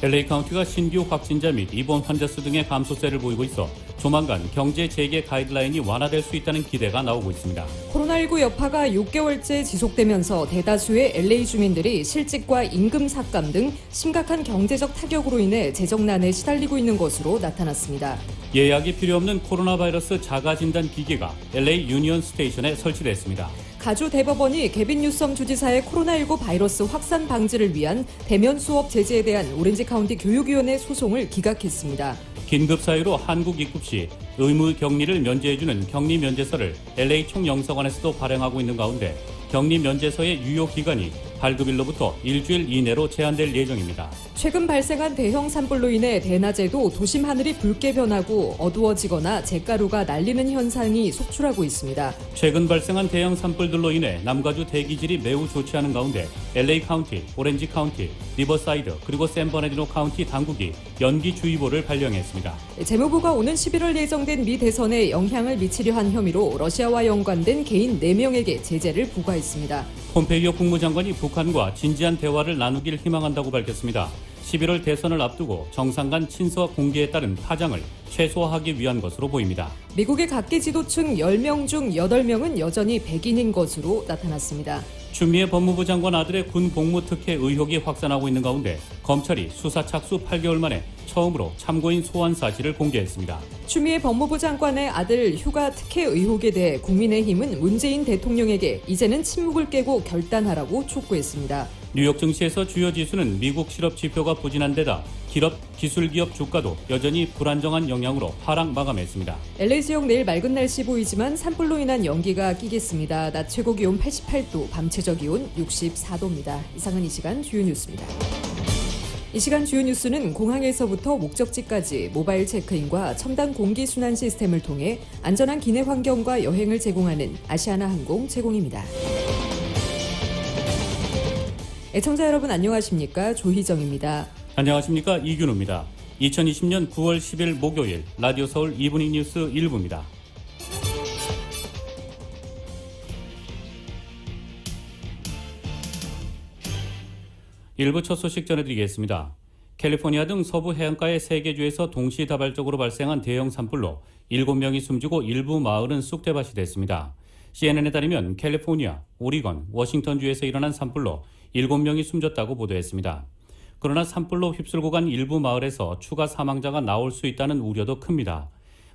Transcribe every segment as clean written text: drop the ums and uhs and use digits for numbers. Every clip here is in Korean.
LA 카운티가 신규 확진자 및 입원 환자 수 등의 감소세를 보이고 있어 조만간 경제 재개 가이드라인이 완화될 수 있다는 기대가 나오고 있습니다. 코로나19 여파가 6개월째 지속되면서 대다수의 LA 주민들이 실직과 임금 삭감 등 심각한 경제적 타격으로 인해 재정난에 시달리고 있는 것으로 나타났습니다. 예약이 필요 없는 코로나 바이러스 자가진단 기계가 LA 유니언 스테이션에 설치됐습니다. 가주 대법원이 개빈 뉴섬 주지사의 코로나19 바이러스 확산 방지를 위한 대면 수업 제재에 대한 오렌지 카운티 교육위원회 소송을 기각했습니다. 긴급 사유로 한국 입국 시 의무 격리를 면제해주는 격리 면제서를 LA 총영사관에서도 발행하고 있는 가운데 격리 면제서의 유효 기간이 발급일로부터 일주일 이내로 제한될 예정입니다. 최근 발생한 대형 산불로 인해 대낮에도 도심 하늘이 붉게 변하고 어두워지거나 잿가루가 날리는 현상이 속출하고 있습니다. 최근 발생한 대형 산불들로 인해 남가주 대기질이 매우 좋지 않은 가운데 LA 카운티, 오렌지 카운티, 리버사이드 그리고 샌버나디노 카운티 당국이 연기주의보를 발령했습니다. 재무부가 오는 11월 예정된 미 대선에 영향을 미치려 한 혐의로 러시아와 연관된 개인 4명에게 제재를 부과했습니다. 폼페이오 국무장관이 북한과 진지한 대화를 나누길 희망한다고 밝혔습니다. 11월 대선을 앞두고 정상 간 친서 공개에 따른 파장을 최소화하기 위한 것으로 보입니다. 미국의 각계 지도층 10명 중 8명은 여전히 백인인 것으로 나타났습니다. 추미애 법무부 장관 아들의 군 복무 특혜 의혹이 확산하고 있는 가운데 검찰이 수사 착수 8개월 만에 처음으로 참고인 소환 사실을 공개했습니다. 추미애 법무부 장관의 아들 휴가 특혜 의혹에 대해 국민의힘은 문재인 대통령에게 이제는 침묵을 깨고 결단하라고 촉구했습니다. 뉴욕 증시에서 주요 지수는 미국 실업 지표가 부진한 데다 기술 기업 주가도 여전히 불안정한 영향으로 하락 마감했습니다. LA 지역 내일 맑은 날씨 보이지만 산불로 인한 연기가 끼겠습니다. 낮 최고 기온 88도, 밤 최저 기온 64도입니다. 이상은 이 시간 주요 뉴스입니다. 이 시간 주요 뉴스는 공항에서부터 목적지까지 모바일 체크인과 첨단 공기 순환 시스템을 통해 안전한 기내 환경과 여행을 제공하는 아시아나 항공 제공입니다. 애청자 여러분 안녕하십니까? 조희정입니다. 안녕하십니까? 이균우입니다. 2020년 9월 10일 목요일 라디오 서울 이브닝 뉴스 1부입니다. 일부 첫 소식 전해드리겠습니다. 캘리포니아 등 서부 해안가의 3개 주에서 동시다발적으로 발생한 대형 산불로 7명이 숨지고 일부 마을은 쑥대밭이 됐습니다. CNN에 따르면 캘리포니아, 오리건, 워싱턴주에서 일어난 산불로 7명이 숨졌다고 보도했습니다. 그러나 산불로 휩쓸고 간 일부 마을에서 추가 사망자가 나올 수 있다는 우려도 큽니다.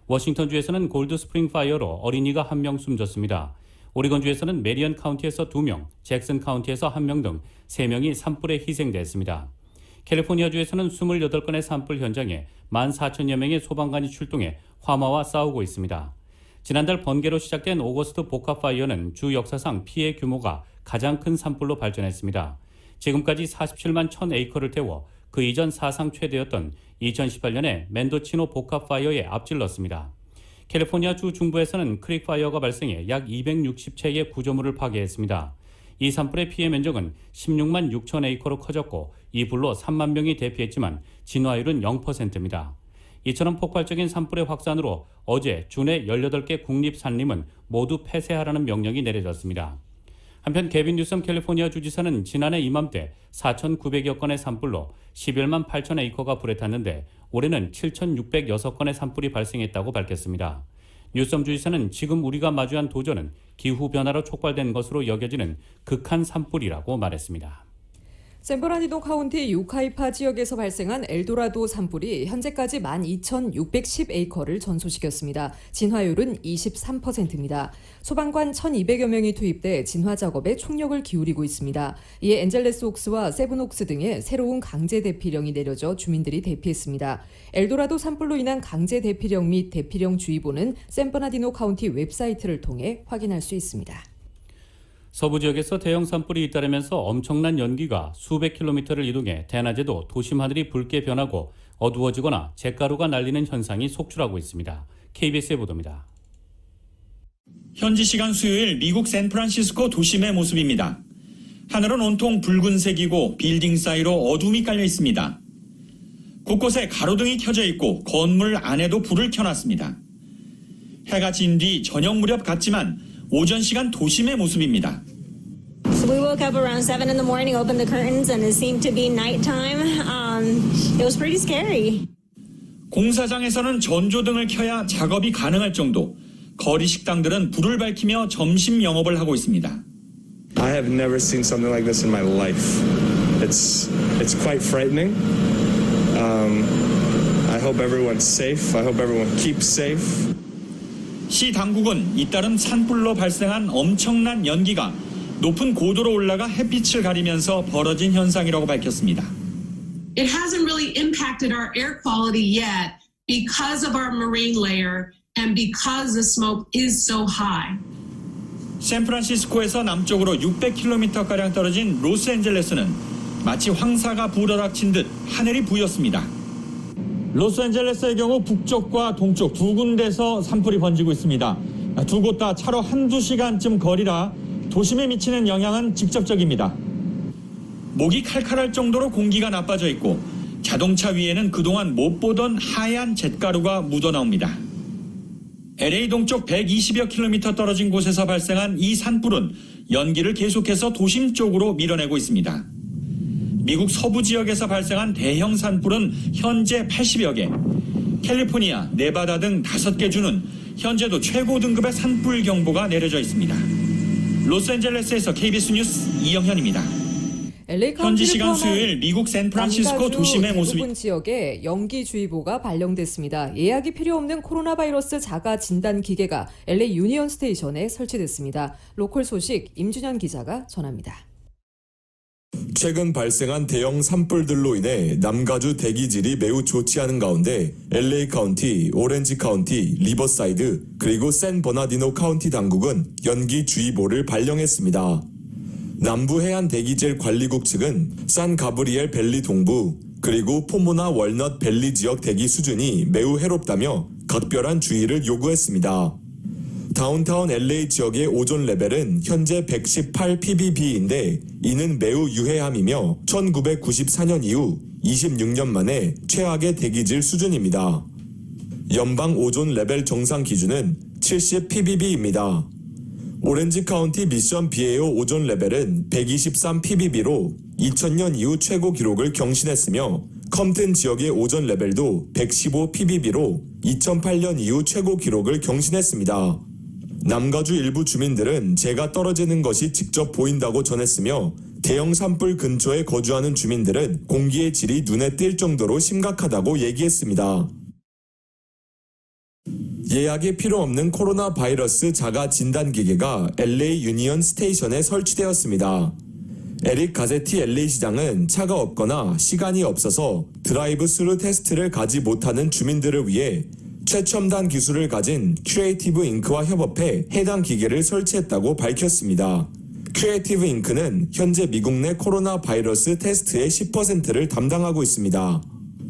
워싱턴주에서는 골드스프링 파이어로 어린이가 1명 숨졌습니다. 오리건주에서는 메리언 카운티에서 2명, 잭슨 카운티에서 1명 등 3명이 산불에 희생됐습니다. 캘리포니아주에서는 28건의 산불 현장에 14,000여 명의 소방관이 출동해 화마와 싸우고 있습니다. 지난달 번개로 시작된 오거스트 복합파이어는 주 역사상 피해 규모가 가장 큰 산불로 발전했습니다. 지금까지 47만 1,000에이커를 태워 그 이전 사상 최대였던 2018년에 멘도치노 복합파이어에 앞질렀습니다. 캘리포니아 주 중부에서는 크릭파이어가 발생해 약 260채의 구조물을 파괴했습니다. 이 산불의 피해 면적은 16만 6천 에이커로 커졌고 이 불로 3만 명이 대피했지만 진화율은 0%입니다. 이처럼 폭발적인 산불의 확산으로 어제 주내 18개 국립산림은 모두 폐쇄하라는 명령이 내려졌습니다. 한편 개빈 뉴섬 캘리포니아 주지사는 지난해 이맘때 4,900여 건의 산불로 11만 8천 에이커가 불에 탔는데 올해는 7,606건의 산불이 발생했다고 밝혔습니다. 뉴섬 주지사는 지금 우리가 마주한 도전은 기후변화로 촉발된 것으로 여겨지는 극한 산불이라고 말했습니다. 샌버나디노 카운티 유카이파 지역에서 발생한 엘도라도 산불이 현재까지 12,610에이커를 전소시켰습니다. 진화율은 23%입니다. 소방관 1,200여 명이 투입돼 진화 작업에 총력을 기울이고 있습니다. 이에 엔젤레스 옥스와 세븐옥스 등의 새로운 강제 대피령이 내려져 주민들이 대피했습니다. 엘도라도 산불로 인한 강제 대피령 및 대피령 주의보는 샌버나디노 카운티 웹사이트를 통해 확인할 수 있습니다. 서부 지역에서 대형 산불이 잇따르면서 엄청난 연기가 수백 킬로미터를 이동해 대낮에도 도심 하늘이 붉게 변하고 어두워지거나 잿가루가 날리는 현상이 속출하고 있습니다. KBS의 보도입니다. 현지 시간 수요일 미국 샌프란시스코 도심의 모습입니다. 하늘은 온통 붉은색이고 빌딩 사이로 어둠이 깔려 있습니다. 곳곳에 가로등이 켜져 있고 건물 안에도 불을 켜놨습니다. 해가 진 뒤 저녁 무렵 같지만 오전 시간 도심의 모습입니다. So we woke up around 7 in the morning, opened the curtains, and it seemed to be nighttime. It was pretty scary. 공사장에서는 전조등을 켜야 작업이 가능할 정도. 거리 식당들은 불을 밝히며 점심 영업을 하고 있습니다. I have never seen something like this in my life. It's quite frightening. I hope everyone's safe. I hope everyone keeps safe. 시 당국은 잇따른 산불로 발생한 엄청난 연기가 높은 고도로 올라가 햇빛을 가리면서 벌어진 현상이라고 밝혔습니다. It hasn't really impacted our air quality yet because of our marine layer and because the smoke is so high. 샌프란시스코에서 남쪽으로 600km가량 떨어진 로스앤젤레스는 마치 황사가 불어닥친 듯 하늘이 부였습니다. 로스앤젤레스의 경우 북쪽과 동쪽 두 군데서 산불이 번지고 있습니다. 두 곳 다 차로 한두 시간쯤 거리라 도심에 미치는 영향은 직접적입니다. 목이 칼칼할 정도로 공기가 나빠져 있고 자동차 위에는 그동안 못 보던 하얀 잿가루가 묻어나옵니다. LA 동쪽 120여 킬로미터 떨어진 곳에서 발생한 이 산불은 연기를 계속해서 도심 쪽으로 밀어내고 있습니다. 미국 서부 지역에서 발생한 대형 산불은 현재 80여 개, 캘리포니아, 네바다 등 5개 주는 현재도 최고 등급의 산불 경보가 내려져 있습니다. 로스앤젤레스에서 KBS 뉴스 이영현입니다. LA 현지 카운티를 시간 포함한 수요일 미국 샌프란시스코 남가주 도심의 모습이 대부분 지역에 연기주의보가 발령됐습니다. 예약이 필요 없는 코로나 바이러스 자가 진단 기계가 LA 유니언 스테이션에 설치됐습니다. 로컬 소식 임준현 기자가 전합니다. 최근 발생한 대형 산불들로 인해 남가주 대기질이 매우 좋지 않은 가운데 LA 카운티, 오렌지 카운티, 리버사이드 그리고 샌 버나디노 카운티 당국은 연기주의보를 발령했습니다. 남부 해안 대기질 관리국 측은 산 가브리엘 밸리 동부 그리고 포모나 월넛 밸리 지역 대기 수준이 매우 해롭다며 각별한 주의를 요구했습니다. 다운타운 LA 지역의 오존 레벨은 현재 118 ppb인데 이는 매우 유해함이며 1994년 이후 26년 만에 최악의 대기질 수준입니다. 연방 오존 레벨 정상 기준은 70 ppb입니다. 오렌지 카운티 미션 비에오 오존 레벨은 123 ppb로 2000년 이후 최고 기록을 경신했으며 컴튼 지역의 오존 레벨도 115 ppb로 2008년 이후 최고 기록을 경신했습니다. 남가주 일부 주민들은 재가 떨어지는 것이 직접 보인다고 전했으며 대형 산불 근처에 거주하는 주민들은 공기의 질이 눈에 띌 정도로 심각하다고 얘기했습니다. 예약이 필요 없는 코로나 바이러스 자가 진단 기계가 LA 유니언 스테이션에 설치되었습니다. 에릭 가세티 LA 시장은 차가 없거나 시간이 없어서 드라이브 스루 테스트를 가지 못하는 주민들을 위해 최첨단 기술을 가진 크리에이티브 잉크와 협업해 해당 기계를 설치했다고 밝혔습니다. 크리에이티브 잉크는 현재 미국 내 코로나 바이러스 테스트의 10%를 담당하고 있습니다.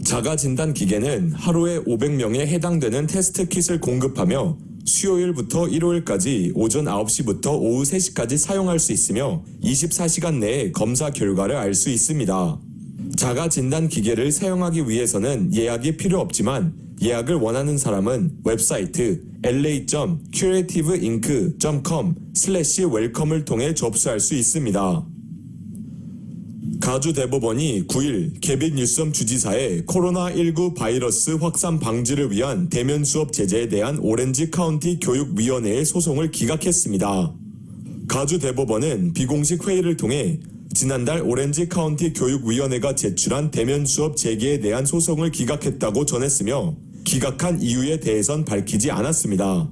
자가 진단 기계는 하루에 500명에 해당되는 테스트 킷을 공급하며 수요일부터 일요일까지 오전 9시부터 오후 3시까지 사용할 수 있으며 24시간 내에 검사 결과를 알 수 있습니다. 자가 진단 기계를 사용하기 위해서는 예약이 필요 없지만 예약을 원하는 사람은 웹사이트 la.creativeinc.com/welcome을 통해 접수할 수 있습니다. 가주 대법원이 9일 개빈 뉴섬 주지사의 코로나19 바이러스 확산 방지를 위한 대면 수업 제재에 대한 오렌지 카운티 교육위원회의 소송을 기각했습니다. 가주 대법원은 비공식 회의를 통해 지난달 오렌지 카운티 교육위원회가 제출한 대면 수업 재개에 대한 소송을 기각했다고 전했으며 기각한 이유에 대해선 밝히지 않았습니다.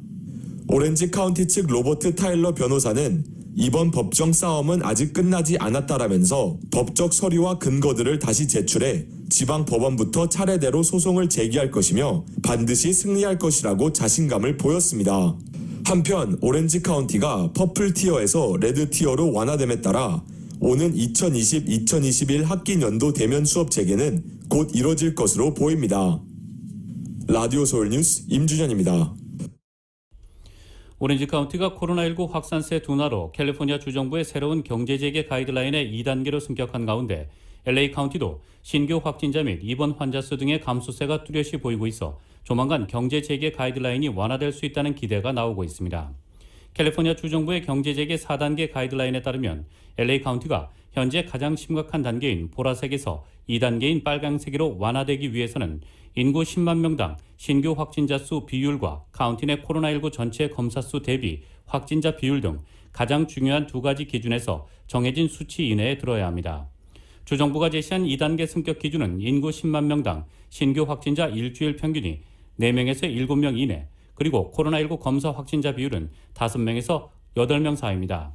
오렌지 카운티 측 로버트 타일러 변호사는 이번 법정 싸움은 아직 끝나지 않았다라면서 법적 서류와 근거들을 다시 제출해 지방 법원부터 차례대로 소송을 제기할 것이며 반드시 승리할 것이라고 자신감을 보였습니다. 한편 오렌지 카운티가 퍼플 티어에서 레드 티어로 완화됨에 따라 오는 2020-2021 학기 연도 대면 수업 재개는 곧 이뤄질 것으로 보입니다. 라디오 서울 뉴스 임준현입니다. 오렌지 카운티가 코로나19 확산세 둔화로 캘리포니아 주정부의 새로운 경제재개 가이드라인에 2단계로 승격한 가운데 LA 카운티도 신규 확진자 및 입원 환자 수 등의 감소세가 뚜렷이 보이고 있어 조만간 경제재개 가이드라인이 완화될 수 있다는 기대가 나오고 있습니다. 캘리포니아 주정부의 경제재개 4단계 가이드라인에 따르면 LA 카운티가 현재 가장 심각한 단계인 보라색에서 2단계인 빨강색으로 완화되기 위해서는 인구 10만 명당 신규 확진자 수 비율과 카운티 내 코로나19 전체 검사 수 대비 확진자 비율 등 가장 중요한 두 가지 기준에서 정해진 수치 이내에 들어야 합니다. 주정부가 제시한 2단계 승격 기준은 인구 10만 명당 신규 확진자 일주일 평균이 4명에서 7명 이내, 그리고 코로나19 검사 확진자 비율은 5명에서 8명 사이입니다.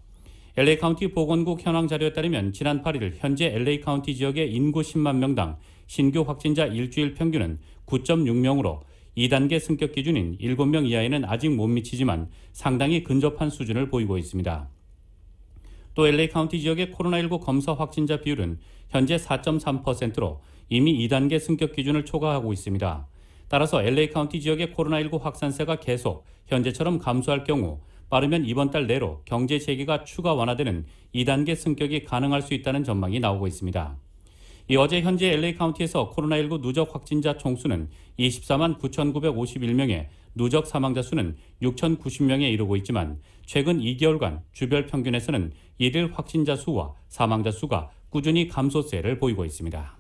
LA 카운티 보건국 현황 자료에 따르면 지난 8일 현재 LA 카운티 지역의 인구 10만 명당 신규 확진자 일주일 평균은 9.6명으로 2단계 승격 기준인 7명 이하에는 아직 못 미치지만 상당히 근접한 수준을 보이고 있습니다. 또 LA 카운티 지역의 코로나19 검사 확진자 비율은 현재 4.3%로 이미 2단계 승격 기준을 초과하고 있습니다. 따라서 LA 카운티 지역의 코로나19 확산세가 계속 현재처럼 감소할 경우 빠르면 이번 달 내로 경제 재개가 추가 완화되는 2단계 승격이 가능할 수 있다는 전망이 나오고 있습니다. 이 어제 현재 LA 카운티에서 코로나19 누적 확진자 총수는 24만 9,951명에 누적 사망자 수는 6,090명에 이르고 있지만 최근 2개월간 주별 평균에서는 일일 확진자 수와 사망자 수가 꾸준히 감소세를 보이고 있습니다.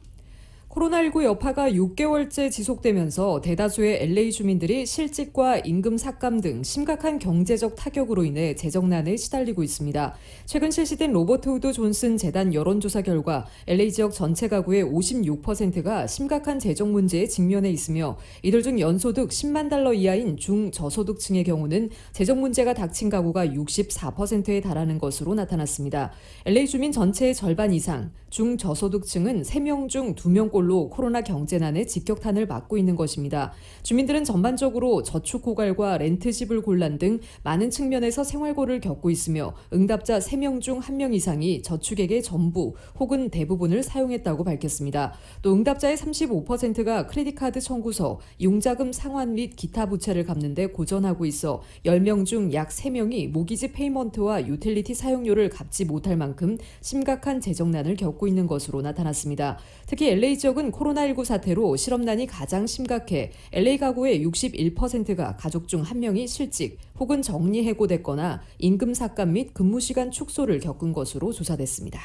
코로나19 여파가 6개월째 지속되면서 대다수의 LA 주민들이 실직과 임금 삭감 등 심각한 경제적 타격으로 인해 재정난에 시달리고 있습니다. 최근 실시된 로버트 우드 존슨 재단 여론조사 결과 LA 지역 전체 가구의 56%가 심각한 재정 문제에 직면해 있으며 이들 중 연소득 10만 달러 이하인 중저소득층의 경우는 재정 문제가 닥친 가구가 64%에 달하는 것으로 나타났습니다. LA 주민 전체의 절반 이상, 중저소득층은 3명 중 2명꼴로 코로나 경제난의 직격탄을 맞고 있는 것입니다. 주민들은 전반적으로 저축 고갈과 렌트 지불 곤란 등 많은 측면에서 생활고를 겪고 있으며 응답자 3명 중 1명 이상이 저축액의 전부 혹은 대부분을 사용했다고 밝혔습니다. 또 응답자의 35%가 크레딧카드 청구서, 융자금 상환 및 기타 부채를 갚는 데 고전하고 있어 10명 중 약 3명이 모기지 페이먼트와 유틸리티 사용료를 갚지 못할 만큼 심각한 재정난을 겪고 있는 것으로 나타났습니다. 특히 LA 지역은 코로나19 사태로 실업난이 가장 심각해 LA 가구의 61%가 가족 중 1명이 실직 혹은 정리해고됐거나 임금 삭감 및 근무시간 축소를 겪은 것으로 조사됐습니다.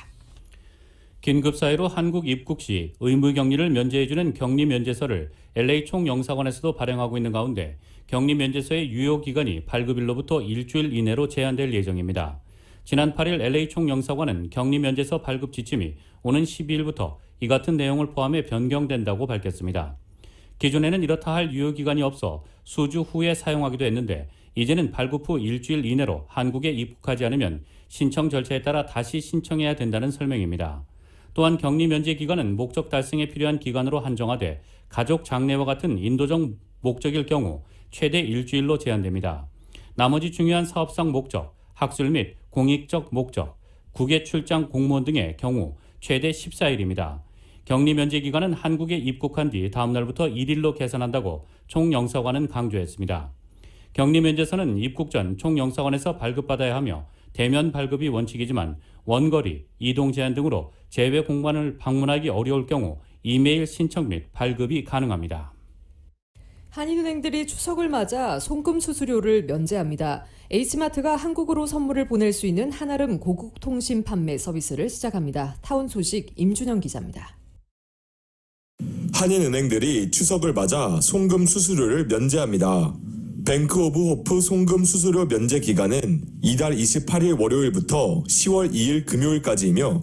긴급사회로 한국 입국 시 의무격리를 면제해주는 격리면제서를 LA 총영사관에서도 발행하고 있는 가운데 격리면제서의 유효기간이 발급일로부터 일주일 이내로 제한될 예정입니다. 지난 8일 LA 총영사관은 격리면제서 발급 지침이 오는 12일부터 이 같은 내용을 포함해 변경된다고 밝혔습니다. 기존에는 이렇다 할 유효기간이 없어 수주 후에 사용하기도 했는데 이제는 발급 후 일주일 이내로 한국에 입국하지 않으면 신청 절차에 따라 다시 신청해야 된다는 설명입니다. 또한 격리 면제 기간은 목적 달성에 필요한 기간으로 한정하되 가족 장례와 같은 인도적 목적일 경우 최대 일주일로 제한됩니다. 나머지 중요한 사업상 목적, 학술 및 공익적 목적, 국외 출장 공무원 등의 경우 최대 14일입니다. 격리 면제 기간은 한국에 입국한 뒤 다음 날부터 1일로 계산한다고 총영사관은 강조했습니다. 격리 면제서는 입국 전 총영사관에서 발급받아야 하며 대면 발급이 원칙이지만 원거리, 이동 제한 등으로 제외 공간을 방문하기 어려울 경우 이메일 신청 및 발급이 가능합니다. 한인은행들이 추석을 맞아 송금 수수료를 면제합니다. H마트가 한국으로 선물을 보낼 수 있는 한아름 고국 통신 판매 서비스를 시작합니다. 타운 소식 임준영 기자입니다. 한인은행들이 추석을 맞아 송금 수수료를 면제합니다. 뱅크 오브 호프 송금 수수료 면제 기간은 이달 28일 월요일부터 10월 2일 금요일까지이며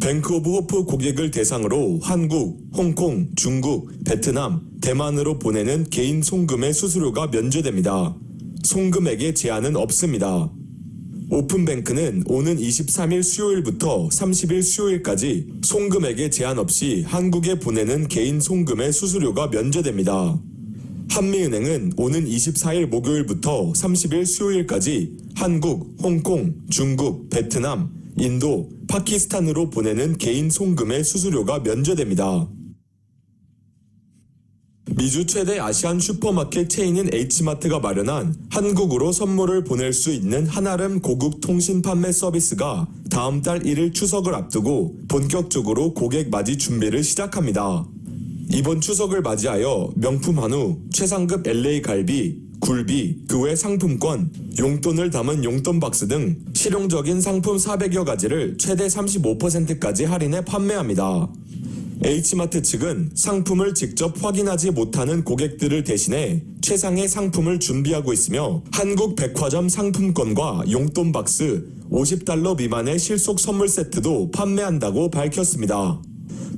뱅크 오브 호프 고객을 대상으로 한국, 홍콩, 중국, 베트남, 대만으로 보내는 개인 송금의 수수료가 면제됩니다. 송금액에 제한은 없습니다. 오픈뱅크는 오는 23일 수요일부터 30일 수요일까지 송금액에 제한 없이 한국에 보내는 개인 송금의 수수료가 면제됩니다. 한미은행은 오는 24일 목요일부터 30일 수요일까지 한국, 홍콩, 중국, 베트남, 인도, 파키스탄으로 보내는 개인 송금의 수수료가 면제됩니다. 미주 최대 아시안 슈퍼마켓 체인인 H마트가 마련한 한국으로 선물을 보낼 수 있는 한아름 고국 통신 판매 서비스가 다음 달 1일 추석을 앞두고 본격적으로 고객 맞이 준비를 시작합니다. 이번 추석을 맞이하여 명품 한우, 최상급 LA 갈비, 굴비, 그 외 상품권, 용돈을 담은 용돈 박스 등 실용적인 상품 400여 가지를 최대 35%까지 할인해 판매합니다. H마트 측은 상품을 직접 확인하지 못하는 고객들을 대신해 최상의 상품을 준비하고 있으며 한국 백화점 상품권과 용돈 박스, $50 미만의 실속 선물 세트도 판매한다고 밝혔습니다.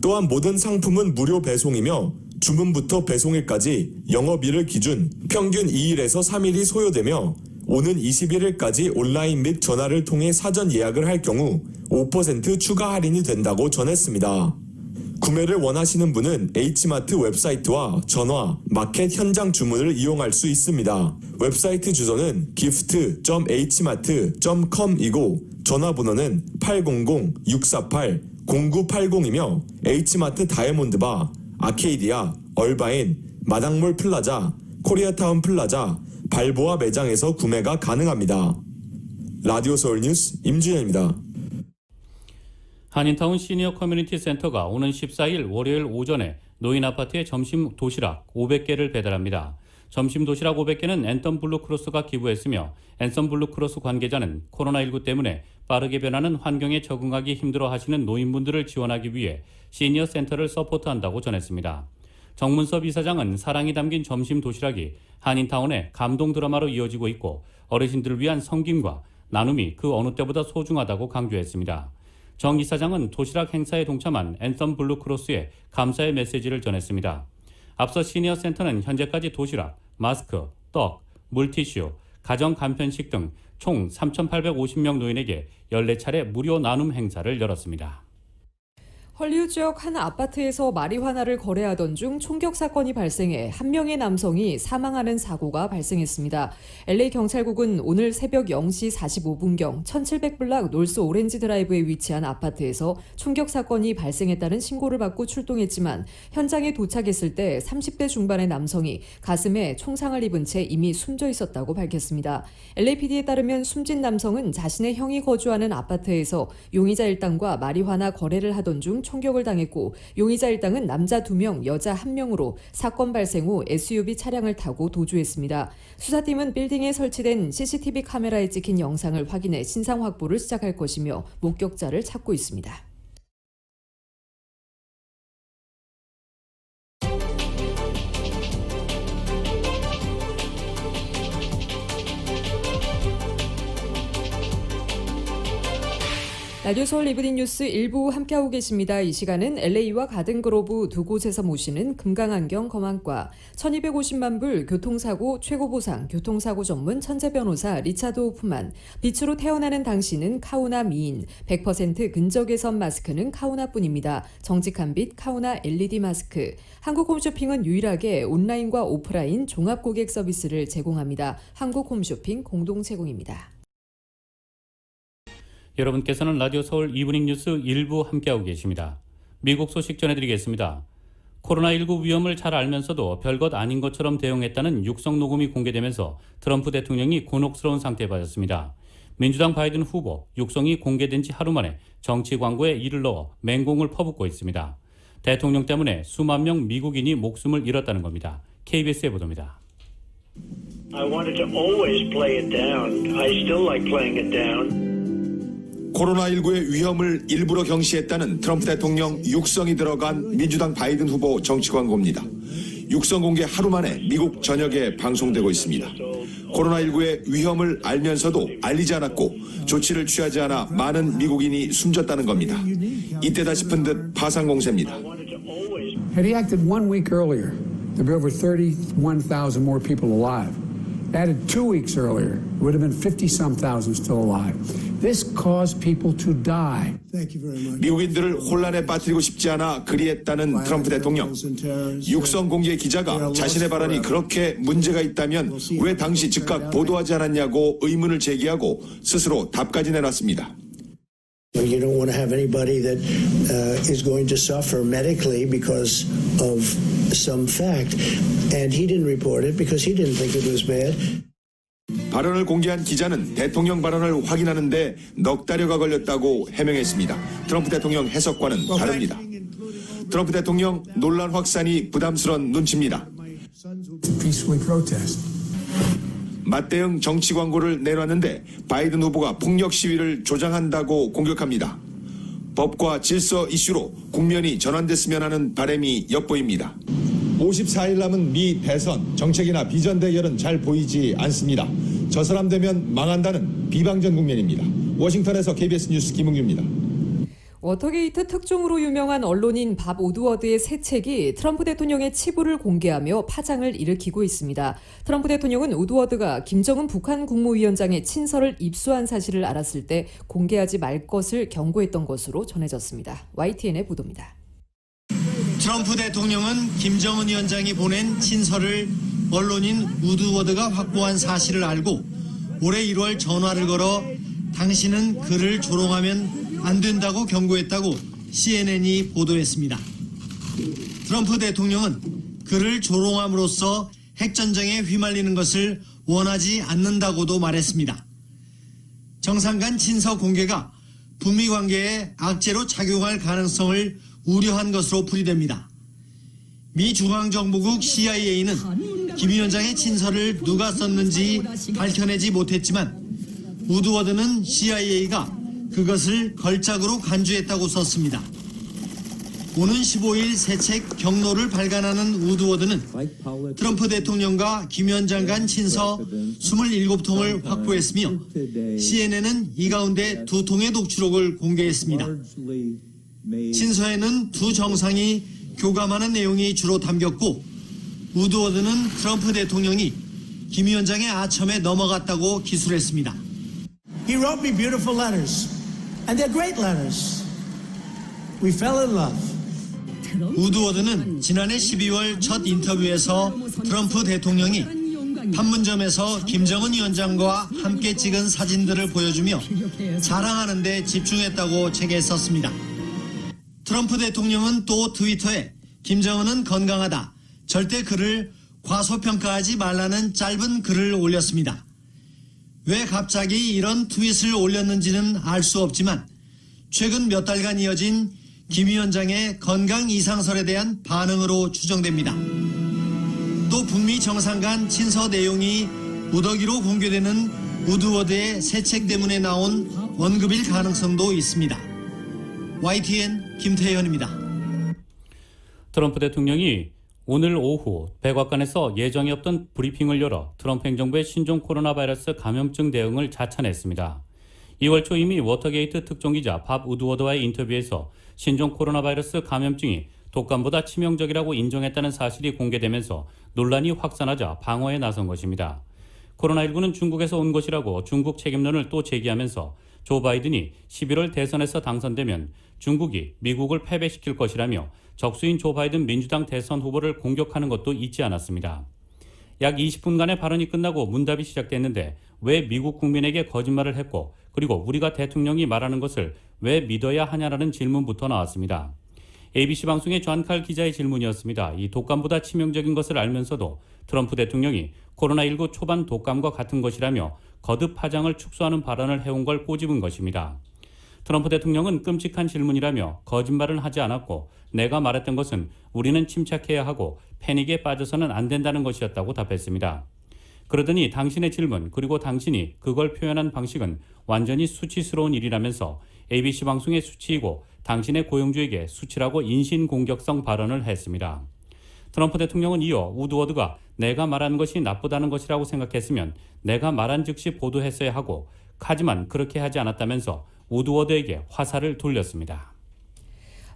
또한 모든 상품은 무료 배송이며 주문부터 배송일까지 영업일을 기준 평균 2일에서 3일이 소요되며 오는 21일까지 온라인 및 전화를 통해 사전 예약을 할 경우 5% 추가 할인이 된다고 전했습니다. 구매를 원하시는 분은 H마트 웹사이트와 전화, 마켓 현장 주문을 이용할 수 있습니다. 웹사이트 주소는 gift.hmart.com이고 전화번호는 800-648-0980이며 H마트 다이아몬드바, 아케이디아, 얼바인, 마당몰 플라자, 코리아타운 플라자, 발보아 매장에서 구매가 가능합니다. 라디오 서울 뉴스 임준현입니다. 한인타운 시니어 커뮤니티 센터가 오는 14일 월요일 오전에 노인 아파트에 점심 도시락 500개를 배달합니다. 점심 도시락 500개는 앤썸 블루크로스가 기부했으며 앤썸 블루크로스 관계자는 코로나19 때문에 빠르게 변하는 환경에 적응하기 힘들어 하시는 노인분들을 지원하기 위해 시니어 센터를 서포트한다고 전했습니다. 정문섭 이사장은 사랑이 담긴 점심 도시락이 한인타운의 감동 드라마로 이어지고 있고 어르신들을 위한 섬김과 나눔이 그 어느 때보다 소중하다고 강조했습니다. 정 이사장은 도시락 행사에 동참한 앤썸 블루크로스에 감사의 메시지를 전했습니다. 앞서 시니어 센터는 현재까지 도시락, 마스크, 떡, 물티슈, 가정 간편식 등 총 3,850명 노인에게 14차례 무료 나눔 행사를 열었습니다. 헐리우드 지역 한 아파트에서 마리화나를 거래하던 중 총격 사건이 발생해 한 명의 남성이 사망하는 사고가 발생했습니다. LA 경찰국은 오늘 새벽 0시 45분경 1700블락 놀스 오렌지 드라이브에 위치한 아파트에서 총격 사건이 발생했다는 신고를 받고 출동했지만 현장에 도착했을 때 30대 중반의 남성이 가슴에 총상을 입은 채 이미 숨져 있었다고 밝혔습니다. LAPD에 따르면 숨진 남성은 자신의 형이 거주하는 아파트에서 용의자 일당과 마리화나 거래를 하던 중 총격을 당했고 용의자 일당은 남자 2명, 여자 1명으로 사건 발생 후 SUV 차량을 타고 도주했습니다. 수사팀은 빌딩에 설치된 CCTV 카메라에 찍힌 영상을 확인해 신상 확보를 시작할 것이며 목격자를 찾고 있습니다. 라디오 서울 이브닝 뉴스 일부 함께하고 계십니다. 이 시간은 LA와 가든그로브 두 곳에서 모시는 금강안경 검안과 1250만 불 교통사고 최고보상 교통사고 전문 천재 변호사 리차드 호프만, 빛으로 태어나는 당신은 카우나 미인, 100% 근적외선 마스크는 카우나뿐입니다. 정직한 빛 카우나 LED 마스크. 한국홈쇼핑은 유일하게 온라인과 오프라인 종합 고객 서비스를 제공합니다. 한국홈쇼핑 공동 제공입니다. 여러분께서는 라디오 서울 이브닝 뉴스 일부 함께하고 계십니다. 미국 소식 전해드리겠습니다. 코로나19 위험을 잘 알면서도 별것 아닌 것처럼 대응했다는 육성 녹음이 공개되면서 트럼프 대통령이 곤혹스러운 상태에 빠졌습니다. 민주당 바이든 후보, 육성이 공개된 지 하루 만에 정치 광고에 이를 넣어 맹공을 퍼붓고 있습니다. 대통령 때문에 수만 명 미국인이 목숨을 잃었다는 겁니다. KBS의 보도입니다. I wanted to always play it down. I still like playing it down. 코로나19의 위험을 일부러 경시했다는 트럼프 대통령 육성이 들어간 민주당 바이든 후보 정치 광고입니다. 육성 공개 하루 만에 미국 전역에 방송되고 있습니다. 코로나19의 위험을 알면서도 알리지 않았고 조치를 취하지 않아 많은 미국인이 숨졌다는 겁니다. 이때다 싶은 듯 파상 공세입니다. Had he acted 1 week earlier, there'd be over 31,000 more people alive. Added 2 weeks earlier, it would have been 50-some thousand still alive. This caused people to die. 미국인들을 혼란에 빠뜨리고 싶지 않아 그리했다는 트럼프 대통령. 육성 공개 기자가 자신의 발언이 그렇게 문제가 있다면 왜 당시 즉각 보도하지 않았냐고 의문을 제기하고 스스로 답까지 내놨습니다. You don't want to have anybody that is going to suffer medically because of some fact. And he didn't report it because he didn't think it was bad. 발언을 공개한 기자는 대통령 발언을 확인하는데 넉 달여가 걸렸다고 해명했습니다. 트럼프 대통령 해석과는 다릅니다. 트럼프 대통령 논란 확산이 부담스러운 눈치입니다. 맞대응 정치 광고를 내놨는데 바이든 후보가 폭력 시위를 조장한다고 공격합니다. 법과 질서 이슈로 국면이 전환됐으면 하는 바람이 엿보입니다. 54일 남은 미 대선 정책이나 비전 대결은 잘 보이지 않습니다. 저 사람 되면 망한다는 비방전 국면입니다. 워싱턴에서 KBS 뉴스 김웅규입니다. 워터게이트 특종으로 유명한 언론인 밥 우드워드의 새 책이 트럼프 대통령의 치부를 공개하며 파장을 일으키고 있습니다. 트럼프 대통령은 우드워드가 김정은 북한 국무위원장의 친서를 입수한 사실을 알았을 때 공개하지 말 것을 경고했던 것으로 전해졌습니다. YTN의 보도입니다. 트럼프 대통령은 김정은 위원장이 보낸 친서를 언론인 우드워드가 확보한 사실을 알고 올해 1월 전화를 걸어 당신은 그를 조롱하면 안 된다고 경고했다고 CNN이 보도했습니다. 트럼프 대통령은 그를 조롱함으로써 핵전쟁에 휘말리는 것을 원하지 않는다고도 말했습니다. 정상 간 친서 공개가 북미 관계에 악재로 작용할 가능성을 우려한 것으로 풀이됩니다. 미 중앙정보국 CIA는 김 위원장의 친서를 누가 썼는지 밝혀내지 못했지만 우드워드는 CIA가 그것을 걸작으로 간주했다고 썼습니다. 오는 15일 새 책 경로를 발간하는 우드워드는 트럼프 대통령과 김 위원장 간 친서 27통을 확보했으며 CNN은 이 가운데 2통의 녹취록을 공개했습니다. 친서에는 두 정상이 교감하는 내용이 주로 담겼고 우드워드는 트럼프 대통령이 김 위원장의 아첨에 넘어갔다고 기술했습니다. He wrote me beautiful letters, and they're great letters. We fell in love. 우드워드는 지난해 12월 첫 인터뷰에서 트럼프 대통령이 판문점에서 김정은 위원장과 함께 찍은 사진들을 보여주며 자랑하는 데 집중했다고 책에 썼습니다. 트럼프 대통령은 또 트위터에 김정은은 건강하다, 절대 그를 과소평가하지 말라는 짧은 글을 올렸습니다. 왜 갑자기 이런 트윗을 올렸는지는 알 수 없지만 최근 몇 달간 이어진 김 위원장의 건강 이상설에 대한 반응으로 추정됩니다. 또 북미 정상 간 친서 내용이 무더기로 공개되는 우드워드의 새 책 때문에 나온 언급일 가능성도 있습니다. YTN 김태현입니다. 트럼프 대통령이 오늘 오후 백악관에서 예정이 없던 브리핑을 열어 트럼프 행정부의 신종 코로나 바이러스 감염증 대응을 자찬했습니다. 2월 초 이미 워터게이트 특종기자 밥 우드워드와의 인터뷰에서 신종 코로나 바이러스 감염증이 독감보다 치명적이라고 인정했다는 사실이 공개되면서 논란이 확산하자 방어에 나선 것입니다. 코로나19는 중국에서 온 것이라고 중국 책임론을 또 제기하면서 조 바이든이 11월 대선에서 당선되면 중국이 미국을 패배시킬 것이라며 적수인 조 바이든 민주당 대선 후보를 공격하는 것도 잊지 않았습니다. 약 20분간의 발언이 끝나고 문답이 시작됐는데 왜 미국 국민에게 거짓말을 했고 그리고 우리가 대통령이 말하는 것을 왜 믿어야 하냐라는 질문부터 나왔습니다. ABC 방송의 존칼 기자의 질문이었습니다. 이 독감보다 치명적인 것을 알면서도 트럼프 대통령이 코로나19 초반 독감과 같은 것이라며 거듭 파장을 축소하는 발언을 해온 걸 꼬집은 것입니다. 트럼프 대통령은 끔찍한 질문이라며 거짓말은 하지 않았고 내가 말했던 것은 우리는 침착해야 하고 패닉에 빠져서는 안 된다는 것이었다고 답했습니다. 그러더니 당신의 질문 그리고 당신이 그걸 표현한 방식은 완전히 수치스러운 일이라면서 ABC 방송의 수치이고 당신의 고용주에게 수치라고 인신공격성 발언을 했습니다. 트럼프 대통령은 이어 우드워드가 내가 말한 것이 나쁘다는 것이라고 생각했으면 내가 말한 즉시 보도했어야 하고 하지만 그렇게 하지 않았다면서 우드워드에게 화살을 돌렸습니다.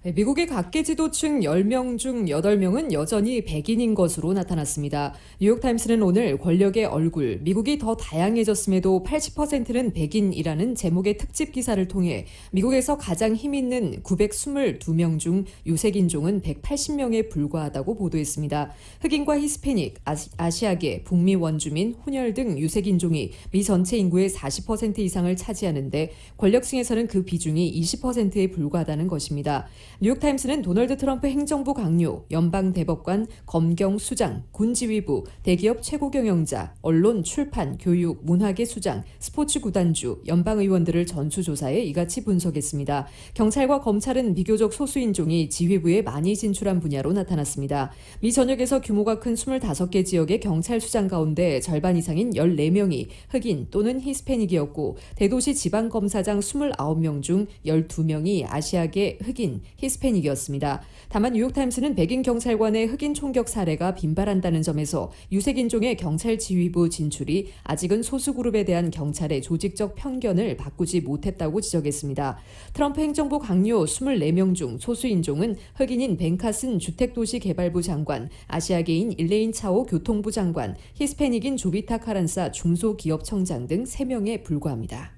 미국의 각계 지도층 10명 중 8명은 여전히 백인인 것으로 나타났습니다. 뉴욕타임스는 오늘 권력의 얼굴, 미국이 더 다양해졌음에도 80%는 백인이라는 제목의 특집 기사를 통해 미국에서 가장 힘 있는 922명 중 유색인종은 180명에 불과하다고 보도했습니다. 흑인과 히스패닉, 아시아계, 북미 원주민, 혼혈 등 유색인종이 미 전체 인구의 40% 이상을 차지하는데 권력층에서는 그 비중이 20%에 불과하다는 것입니다. 뉴욕타임스는 도널드 트럼프 행정부 강요, 연방 대법관, 검경 수장, 군지휘부, 대기업 최고 경영자, 언론, 출판, 교육, 문화계 수장, 스포츠 구단주, 연방 의원들을 전수조사해 이같이 분석했습니다. 경찰과 검찰은 비교적 소수인종이 지휘부에 많이 진출한 분야로 나타났습니다. 미 전역에서 규모가 큰 25개 지역의 경찰 수장 가운데 절반 이상인 14명이 흑인 또는 히스패닉이었고 대도시 지방검사장 29명 중 12명이 아시아계 흑인, 히스패닉이었습니다. 다만 뉴욕타임스는 백인 경찰관의 흑인 총격 사례가 빈발한다는 점에서 유색인종의 경찰 지휘부 진출이 아직은 소수그룹에 대한 경찰의 조직적 편견을 바꾸지 못했다고 지적했습니다. 트럼프 행정부 강요 24명 중 소수인종은 흑인인 벤 카슨 주택도시개발부 장관, 아시아계인 일레인 차오 교통부 장관, 히스패닉인 조비타 카란사 중소기업청장 등 3명에 불과합니다.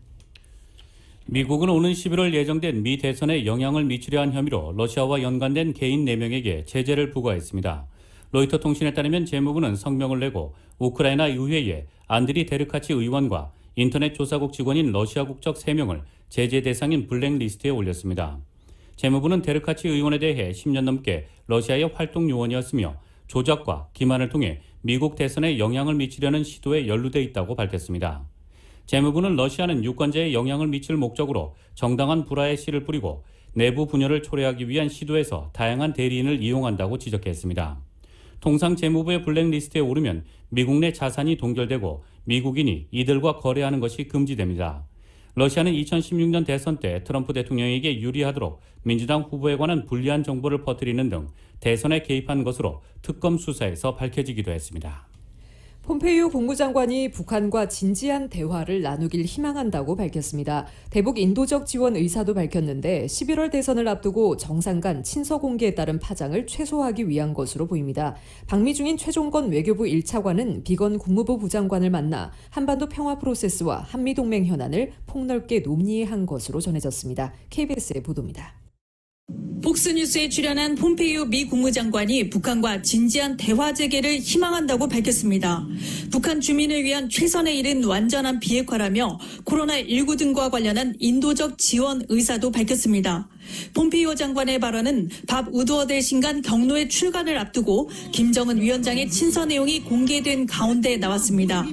미국은 오는 11월 예정된 미 대선에 영향을 미치려 한 혐의로 러시아와 연관된 개인 4명에게 제재를 부과했습니다. 로이터 통신에 따르면 재무부는 성명을 내고 우크라이나 의회에 안드리 데르카치 의원과 인터넷 조사국 직원인 러시아 국적 3명을 제재 대상인 블랙리스트에 올렸습니다. 재무부는 데르카치 의원에 대해 10년 넘게 러시아의 활동 요원이었으며 조작과 기만을 통해 미국 대선에 영향을 미치려는 시도에 연루돼 있다고 밝혔습니다. 재무부는 러시아는 유권자에 영향을 미칠 목적으로 정당한 불화의 씨를 뿌리고 내부 분열을 초래하기 위한 시도에서 다양한 대리인을 이용한다고 지적했습니다. 통상 재무부의 블랙리스트에 오르면 미국 내 자산이 동결되고 미국인이 이들과 거래하는 것이 금지됩니다. 러시아는 2016년 대선 때 트럼프 대통령에게 유리하도록 민주당 후보에 관한 불리한 정보를 퍼뜨리는 등 대선에 개입한 것으로 특검 수사에서 밝혀지기도 했습니다. 폼페이오 국무장관이 북한과 진지한 대화를 나누길 희망한다고 밝혔습니다. 대북 인도적 지원 의사도 밝혔는데 11월 대선을 앞두고 정상 간 친서 공개에 따른 파장을 최소화하기 위한 것으로 보입니다. 방미 중인 최종건 외교부 1차관은 비건 국무부 부장관을 만나 한반도 평화 프로세스와 한미동맹 현안을 폭넓게 논의한 것으로 전해졌습니다. KBS의 보도입니다. 폭스뉴스에 출연한 폼페이오 미 국무장관이 북한과 진지한 대화 재개를 희망한다고 밝혔습니다. 북한 주민을 위한 최선의 일은 완전한 비핵화라며 코로나19 등과 관련한 인도적 지원 의사도 밝혔습니다. 폼페이오 장관의 발언은 밥 우드워드의 신간 경로의 출간을 앞두고 김정은 위원장의 친서 내용이 공개된 가운데 나왔습니다.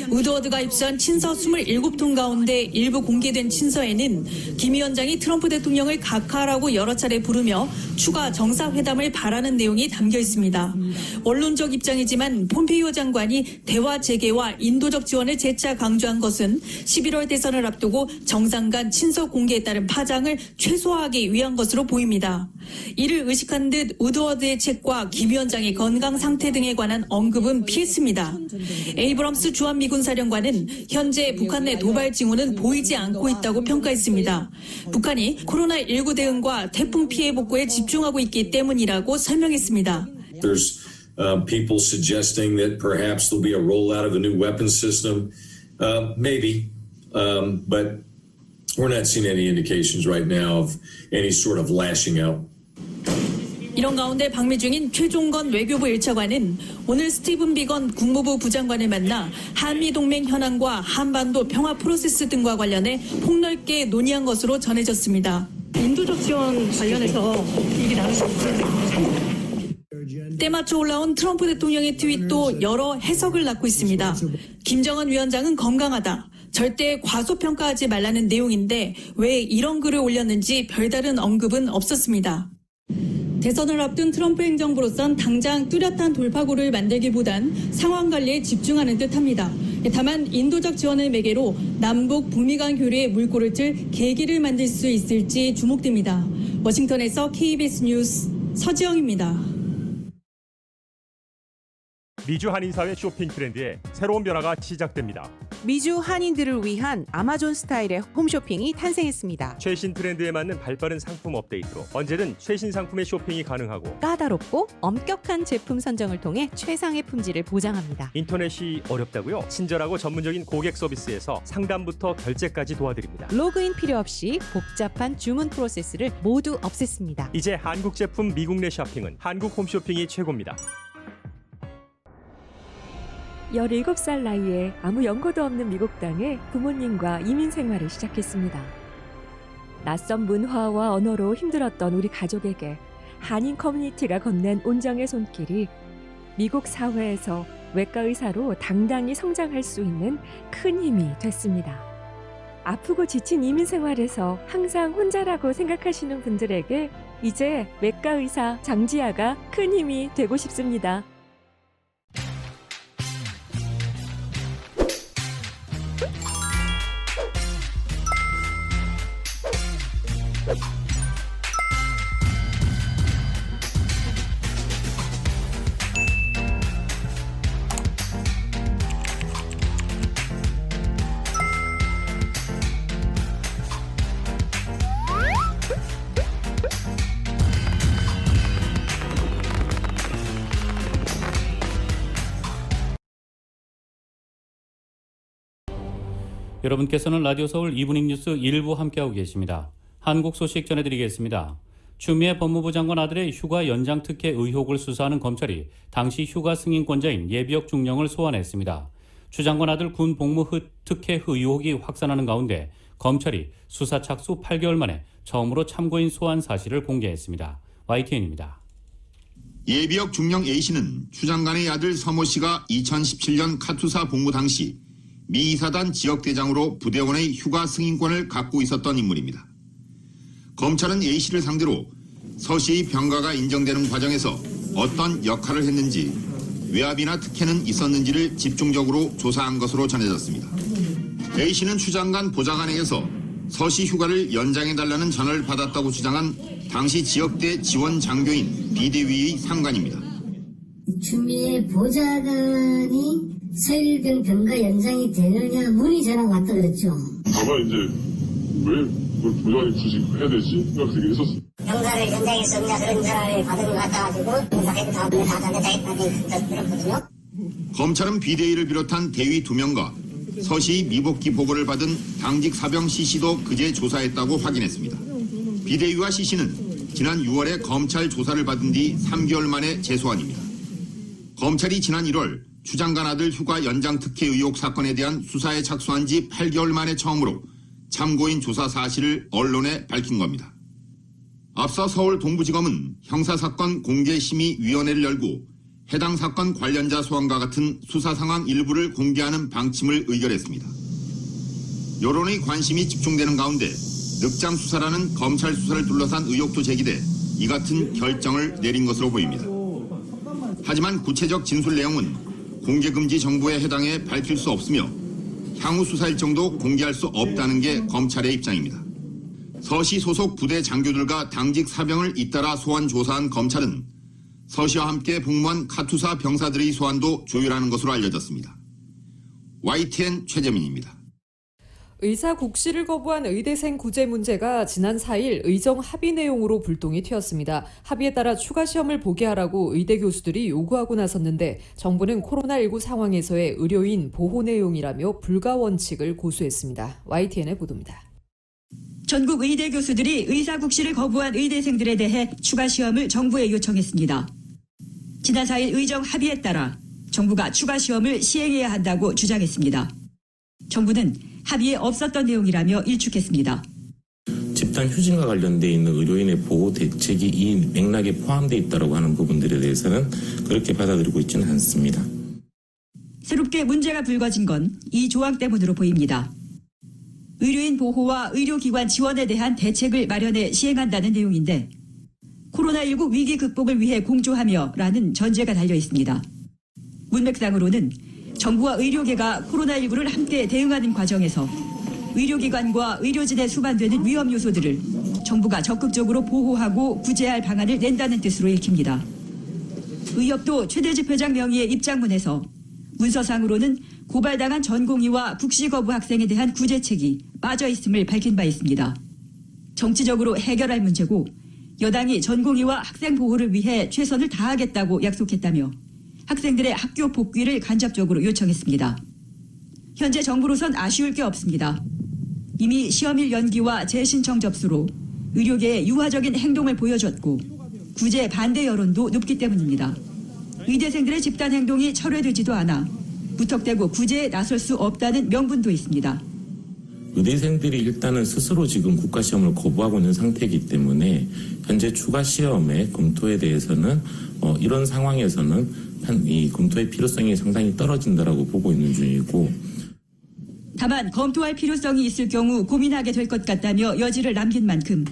우드워드가 입수한 친서 27통 가운데 일부 공개된 친서에는 김 위원장이 트럼프 대통령을 각하라고 여러 차례 부르며 추가 정상회담을 바라는 내용이 담겨 있습니다. 원론적 입장이지만 폼페이오 장관이 대화 재개와 인도적 지원을 재차 강조한 것은 11월 대선을 앞두고 정상 간 친서 공개에 따른 파장을 최소화하기 위한 것으로 보입니다. 이를 의식한 듯 우드워드의 책과 김 위원장의 건강 상태 등에 관한 언급은 피했습니다. 에이브럼스 주한미군 사령관은 현재 북한 내 도발 징후는 보이지 않고 있다고 평가했습니다. 북한이 코로나19 대응과 태풍 피해 복구에 집중하고 있기 때문이라고 설명했습니다. There's people suggesting that perhaps there'll be a rollout of a new weapons system. Maybe, but we're not seeing any indications right now of any sort of lashing out. 이런 가운데 방미 중인 최종건 외교부 1차관은 오늘 스티븐 비건 국무부 부장관을 만나 한미동맹 현안과 한반도 평화 프로세스 등과 관련해 폭넓게 논의한 것으로 전해졌습니다. 인도적 지원 관련해서 얘기 나누셨습니다. 때맞춰 올라온 트럼프 대통령의 트윗도 여러 해석을 낳고 있습니다. 김정은 위원장은 건강하다. 절대 과소평가하지 말라는 내용인데 왜 이런 글을 올렸는지 별다른 언급은 없었습니다. 대선을 앞둔 트럼프 행정부로선 당장 뚜렷한 돌파구를 만들기보단 상황 관리에 집중하는 듯합니다. 다만 인도적 지원을 매개로 남북 북미 간 교류에 물꼬를 틀 계기를 만들 수 있을지 주목됩니다. 워싱턴에서 KBS 뉴스 서지영입니다. 미주 한인사회 쇼핑 트렌드에 새로운 변화가 시작됩니다. 미주 한인들을 위한 아마존 스타일의 홈쇼핑이 탄생했습니다. 최신 트렌드에 맞는 발빠른 상품 업데이트로 언제든 최신 상품의 쇼핑이 가능하고 까다롭고 엄격한 제품 선정을 통해 최상의 품질을 보장합니다. 인터넷이 어렵다고요? 친절하고 전문적인 고객 서비스에서 상담부터 결제까지 도와드립니다. 로그인 필요 없이 복잡한 주문 프로세스를 모두 없앴습니다. 이제 한국 제품 미국 내 쇼핑은 한국 홈쇼핑이 최고입니다. 17살 나이에 아무 연고도 없는 미국 땅에 부모님과 이민 생활을 시작했습니다. 낯선 문화와 언어로 힘들었던 우리 가족에게 한인 커뮤니티가 건넨 온정의 손길이 미국 사회에서 외과 의사로 당당히 성장할 수 있는 큰 힘이 됐습니다. 아프고 지친 이민 생활에서 항상 혼자라고 생각하시는 분들에게 이제 외과 의사 장지아가 큰 힘이 되고 싶습니다. 여러분께서는 라디오 서울 이브닝 뉴스 1부 함께하고 계십니다. 한국 소식 전해드리겠습니다. 추미애 법무부 장관 아들의 휴가 연장 특혜 의혹을 수사하는 검찰이 당시 휴가 승인권자인 예비역 중령을 소환했습니다. 추 장관 아들 군 복무 특혜 의혹이 확산하는 가운데 검찰이 수사 착수 8개월 만에 처음으로 참고인 소환 사실을 공개했습니다. YTN입니다. 예비역 중령 A씨는 추 장관의 아들 서모 씨가 2017년 카투사 복무 당시 미 이사단 지역대장으로 부대원의 휴가 승인권을 갖고 있었던 인물입니다. 검찰은 A씨를 상대로 서 씨의 병가가 인정되는 과정에서 어떤 역할을 했는지, 외압이나 특혜는 있었는지를 집중적으로 조사한 것으로 전해졌습니다. A씨는 추 장관 보좌관에게서 서 씨 휴가를 연장해달라는 전화를 받았다고 주장한 당시 지역대 지원 장교인 비대위의 상관입니다. 추미애 보좌관이 서일병 병가 연장이 되느냐 문의 전화가 왔다 그랬죠. 다만 이제 왜 보좌관이 굳이 해야 되지? 생각 되게 했었어. 병가를 연장할 수 없냐 그런 전화를 받은 것 같아가지고 병사에도 다음에 다 그랬거든요. 검찰은 비대위를 비롯한 대위 2명과 서시 미복귀 보고를 받은 당직 사병 C씨도 그제 조사했다고 확인했습니다. 비대위와 C씨는 지난 6월에 검찰 조사를 받은 뒤 3개월 만에 재소환입니다. 검찰이 지난 1월 추 장관 아들 휴가 연장 특혜 의혹 사건에 대한 수사에 착수한 지 8개월 만에 처음으로 참고인 조사 사실을 언론에 밝힌 겁니다. 앞서 서울 동부지검은 형사사건 공개심의위원회를 열고 해당 사건 관련자 소환과 같은 수사 상황 일부를 공개하는 방침을 의결했습니다. 여론의 관심이 집중되는 가운데 늑장 수사라는 검찰 수사를 둘러싼 의혹도 제기돼 이 같은 결정을 내린 것으로 보입니다. 하지만 구체적 진술 내용은 공개금지 정보에 해당해 밝힐 수 없으며 향후 수사 일정도 공개할 수 없다는 게 검찰의 입장입니다. 서시 소속 부대 장교들과 당직 사병을 잇따라 소환 조사한 검찰은 서시와 함께 복무한 카투사 병사들의 소환도 조율하는 것으로 알려졌습니다. YTN 최재민입니다. 의사 국시를 거부한 의대생 구제 문제가 지난 4일 의정 합의 내용으로 불똥이 튀었습니다. 합의에 따라 추가 시험을 보게 하라고 의대 교수들이 요구하고 나섰는데 정부는 코로나19 상황에서의 의료인 보호 내용이라며 불가 원칙을 고수했습니다. YTN의 보도입니다. 전국 의대 교수들이 의사 국시를 거부한 의대생들에 대해 추가 시험을 정부에 요청했습니다. 지난 4일 의정 합의에 따라 정부가 추가 시험을 시행해야 한다고 주장했습니다. 정부는 합의에 없었던 내용이라며 일축했습니다. 집단 휴진과 관련돼 있는 의료인의 보호 대책이 이 맥락에 포함되어 있다고 하는 부분들에 대해서는 그렇게 받아들이고 있지는 않습니다. 새롭게 문제가 불거진 건 이 조항 때문으로 보입니다. 의료인 보호와 의료기관 지원에 대한 대책을 마련해 시행한다는 내용인데 코로나19 위기 극복을 위해 공조하며 라는 전제가 달려 있습니다. 문맥상으로는 정부와 의료계가 코로나19를 함께 대응하는 과정에서 의료기관과 의료진에 수반되는 위험 요소들을 정부가 적극적으로 보호하고 구제할 방안을 낸다는 뜻으로 읽힙니다. 의협도 최대 집회장 명의의 입장문에서 문서상으로는 고발당한 전공의와 국시 거부 학생에 대한 구제책이 빠져 있음을 밝힌 바 있습니다. 정치적으로 해결할 문제고 여당이 전공의와 학생 보호를 위해 최선을 다하겠다고 약속했다며 학생들의 학교 복귀를 간접적으로 요청했습니다. 현재 정부로선 아쉬울 게 없습니다. 이미 시험일 연기와 재신청 접수로 의료계의 유화적인 행동을 보여줬고 구제 반대 여론도 높기 때문입니다. 의대생들의 집단 행동이 철회되지도 않아 무턱대고 구제에 나설 수 없다는 명분도 있습니다. 의대생들이 일단은 스스로 지금 국가시험을 거부하고 있는 상태이기 때문에 현재 추가 시험의 검토에 대해서는 이런 상황에서는 이 검토의 필요성이 상당히 떨어진다라고 보고 있는 중이고, 다만 검토할 필요성이 있을 경우 고민하게 될 것 같다며 여지를 남긴 만큼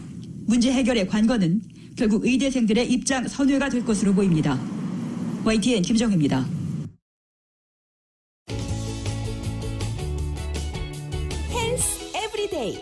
문제 해결의 관건은 결국 의대생들의 입장 선회가 될 것으로 보입니다. YTN 김정혜입니다. 헬스 에브리데이.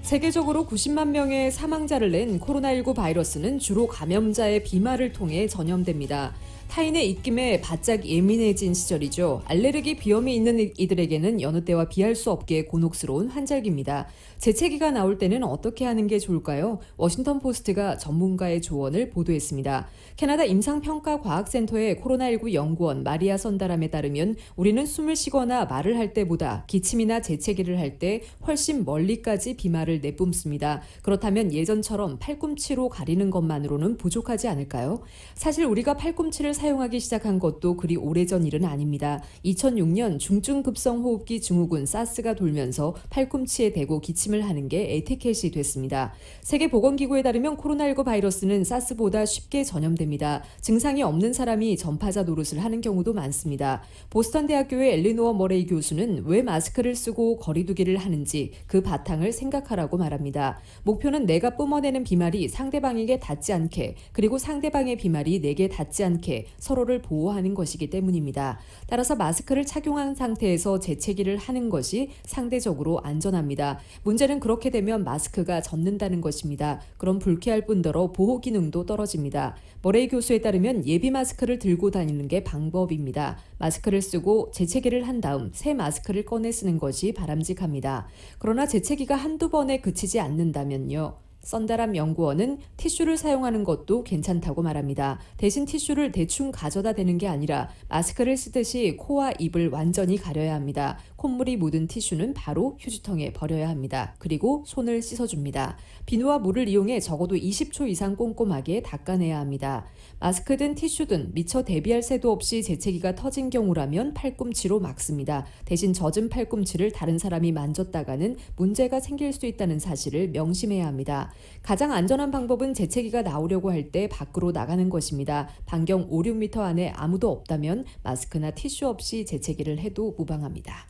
세계적으로 90만 명의 사망자를 낸 코로나19 바이러스는 주로 감염자의 비말을 통해 전염됩니다. 타인의 입김에 바짝 예민해진 시절이죠. 알레르기 비염이 있는 이들에게는 여느 때와 비할 수 없게 곤혹스러운 환절기입니다. 재채기가 나올 때는 어떻게 하는 게 좋을까요? 워싱턴 포스트가 전문가의 조언을 보도했습니다. 캐나다 임상평가과학센터의 코로나19 연구원 마리아 선다람에 따르면 우리는 숨을 쉬거나 말을 할 때보다 기침이나 재채기를 할 때 훨씬 멀리까지 비말을 내뿜습니다. 그렇다면 예전처럼 팔꿈치로 가리는 것만으로는 부족하지 않을까요? 사실 우리가 팔꿈치를 사용하기 시작한 것도 그리 오래전 일은 아닙니다. 2006년 중증급성 호흡기 증후군 사스가 돌면서 팔꿈치에 대고 기침을 하는 게 에티켓이 됐습니다. 세계보건기구에 따르면 코로나19 바이러스는 사스보다 쉽게 전염됩니다. 증상이 없는 사람이 전파자 노릇을 하는 경우도 많습니다. 보스턴 대학교의 엘리노어 머레이 교수는 왜 마스크를 쓰고 거리두기를 하는지 그 바탕을 생각하라고 말합니다. 목표는 내가 뿜어내는 비말이 상대방에게 닿지 않게, 그리고 상대방의 비말이 내게 닿지 않게 서로를 보호하는 것이기 때문입니다. 따라서 마스크를 착용한 상태에서 재채기를 하는 것이 상대적으로 안전합니다. 문제는 그렇게 되면 마스크가 젖는다는 것입니다. 그럼 불쾌할 뿐더러 보호 기능도 떨어집니다. 머레이 교수에 따르면 예비 마스크를 들고 다니는 게 방법입니다. 마스크를 쓰고 재채기를 한 다음 새 마스크를 꺼내 쓰는 것이 바람직합니다. 그러나 재채기가 한두 번에 그치지 않는다면요. 선다람 연구원은 티슈를 사용하는 것도 괜찮다고 말합니다. 대신 티슈를 대충 가져다 대는 게 아니라 마스크를 쓰듯이 코와 입을 완전히 가려야 합니다. 콧물이 묻은 티슈는 바로 휴지통에 버려야 합니다. 그리고 손을 씻어줍니다. 비누와 물을 이용해 적어도 20초 이상 꼼꼼하게 닦아내야 합니다. 마스크든 티슈든 미처 대비할 새도 없이 재채기가 터진 경우라면 팔꿈치로 막습니다. 대신 젖은 팔꿈치를 다른 사람이 만졌다가는 문제가 생길 수 있다는 사실을 명심해야 합니다. 가장 안전한 방법은 재채기가 나오려고 할 때 밖으로 나가는 것입니다. 반경 5, 6m 안에 아무도 없다면 마스크나 티슈 없이 재채기를 해도 무방합니다.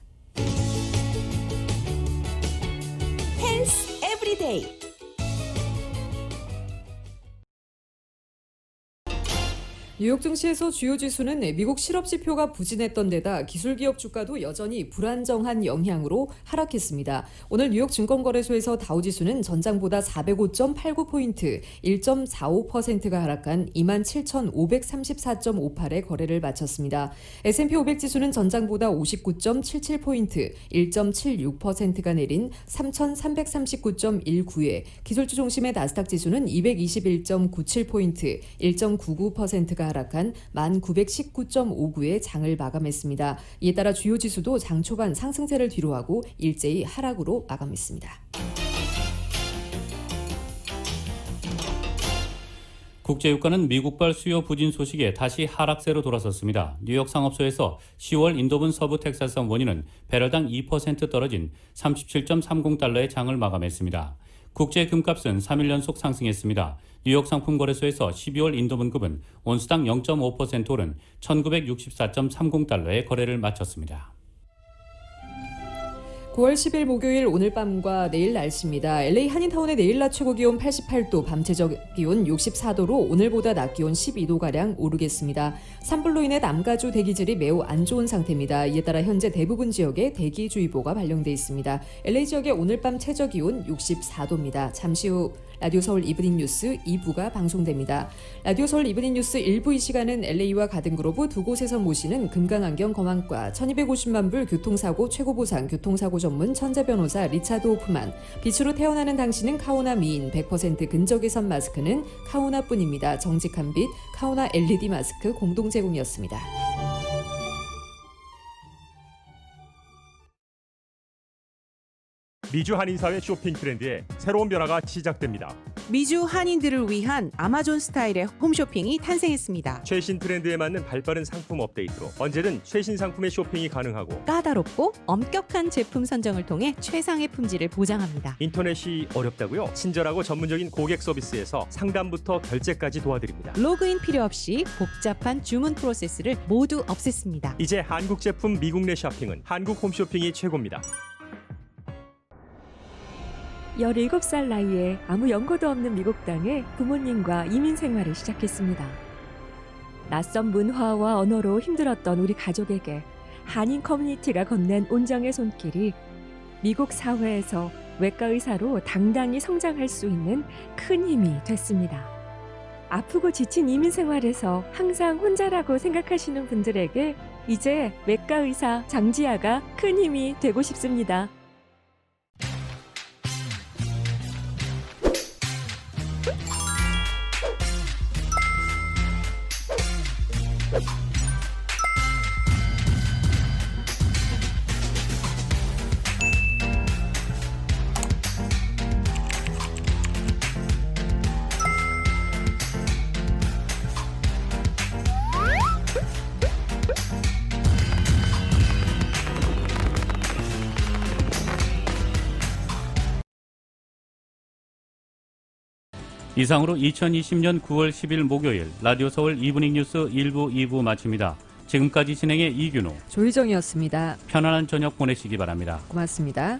헬스 에브리데이. 뉴욕 증시에서 주요 지수는 미국 실업지표가 부진했던 데다 기술기업 주가도 여전히 불안정한 영향으로 하락했습니다. 오늘 뉴욕 증권거래소에서 다우지수는 전장보다 405.89포인트, 1.45%가 하락한 27,534.58에 거래를 마쳤습니다. S&P 500지수는 전장보다 59.77포인트, 1.76%가 내린 3,339.19에, 기술주 중심의 나스닥 지수는 221.97포인트, 1.99%가 하락한 1919.59의 장을 마감했습니다. 이에 따라 주요 지수도 장 초반 상승세를 뒤로하고 일제히 하락으로 마감했습니다. 국제유가는 미국발 수요 부진 소식에 다시 하락세로 돌아섰습니다. 뉴욕 상업소에서 10월 인도분 서부 텍사스산 원유는 배럴당 2% 떨어진 37.30달러의 장을 마감했습니다. 국제 금값은 3일 연속 상승했습니다. 뉴욕 상품거래소에서 12월 인도분급은 온수당 0.5% 오른 1964.30달러에 거래를 마쳤습니다. 9월 10일 목요일 오늘 밤과 내일 날씨입니다. LA 한인타운의 내일 낮 최고 기온 88도, 밤 최저 기온 64도로 오늘보다 낮 기온 12도가량 오르겠습니다. 산불로 인해 남가주 대기질이 매우 안 좋은 상태입니다. 이에 따라 현재 대부분 지역에 대기주의보가 발령돼 있습니다. LA 지역의 오늘 밤 최저 기온 64도입니다. 잠시 후 라디오 서울 이브닝 뉴스 2부가 방송됩니다. 라디오 서울 이브닝 뉴스 1부 이 시간은 LA와 가든그로브 두 곳에서 모시는 금강안경 검안과 1250만 불 교통사고 최고보상 교통사고 전문 천재변호사 리차드 호프만, 빛으로 태어나는 당신은 카오나 미인 100% 근적외선 마스크는 카오나뿐입니다. 정직한 빛 카오나 LED 마스크 공동 제공이었습니다. 미주 한인사회 쇼핑 트렌드에 새로운 변화가 시작됩니다. 미주 한인들을 위한 아마존 스타일의 홈쇼핑이 탄생했습니다. 최신 트렌드에 맞는 발빠른 상품 업데이트로 언제든 최신 상품의 쇼핑이 가능하고 까다롭고 엄격한 제품 선정을 통해 최상의 품질을 보장합니다. 인터넷이 어렵다고요? 친절하고 전문적인 고객 서비스에서 상담부터 결제까지 도와드립니다. 로그인 필요 없이 복잡한 주문 프로세스를 모두 없앴습니다. 이제 한국 제품 미국 내 쇼핑은 한국 홈쇼핑이 최고입니다. 17살 나이에 아무 연고도 없는 미국 땅에 부모님과 이민 생활을 시작했습니다. 낯선 문화와 언어로 힘들었던 우리 가족에게 한인 커뮤니티가 건넨 온정의 손길이 미국 사회에서 외과 의사로 당당히 성장할 수 있는 큰 힘이 됐습니다. 아프고 지친 이민 생활에서 항상 혼자라고 생각하시는 분들에게 이제 외과 의사 장지아가 큰 힘이 되고 싶습니다. 이상으로 2020년 9월 10일 목요일 라디오 서울 이브닝 뉴스 1부, 2부 마칩니다. 지금까지 진행의 이균호, 조희정이었습니다. 편안한 저녁 보내시기 바랍니다. 고맙습니다.